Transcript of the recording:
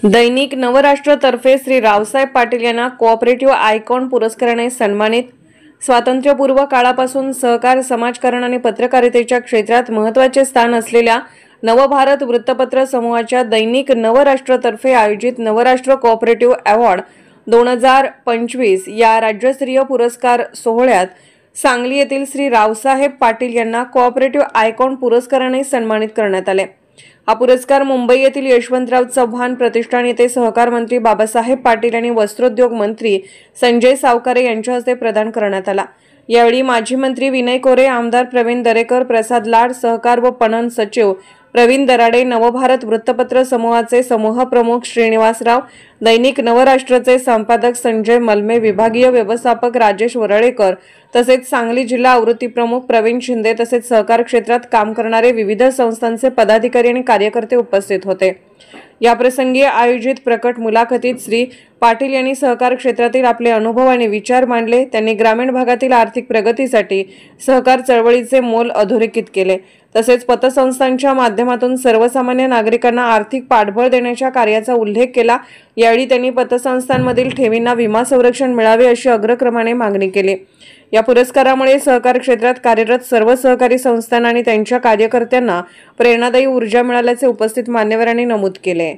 दैनिक नवराष्ट्र तर्फे श्री रावसाहेब पाटील यांना cooperative icon पुरस्काराने सन्मानित। स्वातंत्र्यपूर्व काळापासून सहकार, समाजकारण आणि पत्रकारितेच्या क्षेत्रात महत्त्वाचे स्थान असलेल्या नवभारत वृत्तपत्र समूहाच्या दैनिक नवराष्ट्र तर्फे आयोजित नवराष्ट्र कोऑपरेटिव्ह अवॉर्ड 2025 या राज्यस्तरीय पुरस्कार सोहळ्यात सांगली येथील श्री रावसाहेब पाटील यांना कोऑपरेटिव्ह आयकॉन पुरस्काराने सन्मानित करण्यात आले। हा पुरस्कार मुंबई येथील यशवंतराव चव्हाण प्रतिष्ठान येथे सहकार मंत्री बाबासाहेब पाटील आणि वस्त्रोद्योग मंत्री संजय सावकारे यांच्या हस्ते प्रदान करण्यात आला। यावेळी माजी मंत्री विनय कोरे, आमदार प्रवीण दरेकर, प्रसाद लाड, सहकार व पणन सचिव प्रवीण दराडे, नवभारत वृत्तपत्र समूहाचे समूह प्रमुख श्रीनिवासराव, दैनिक नवराष्ट्रचे संपादक संजय मलमे, विभागीय व्यवस्थापक राजेश वरळेकर तसेच सांगली जिल्हा आवृत्ती प्रमुख प्रवीण शिंदे तसेच सहकार क्षेत्रात काम करणारे विविध संस्थांचे पदाधिकारी आणि कार्यकर्ते उपस्थित होते। या प्रसंगी आयोजित प्रकट मुलाखतीत श्री पाटील यांनी सहकार क्षेत्रातील आपले अनुभव आणि विचार मांडले। त्यांनी ग्रामीण भागातील आर्थिक प्रगतीसाठी सहकार चळवळीचे मोल अधोरेखित केले। तसेच पतसंस्थांच्या माध्यमातून सर्वसामान्य नागरिकांना आर्थिक पाठबळ देण्याच्या कार्याचा उल्लेख केला। यावेळी त्यांनी पतसंस्थांमधील ठेवींना विमा संरक्षण मिळावे अशी अग्रक्रमाने मागणी केली। या पुरस्कारामुळे सहकार क्षेत्रात कार्यरत सर्व सहकारी संस्थांना आणि त्यांच्या कार्यकर्त्यांना प्रेरणादायी ऊर्जा मिळाल्याचे उपस्थित मान्यवरांनी नमूद केले।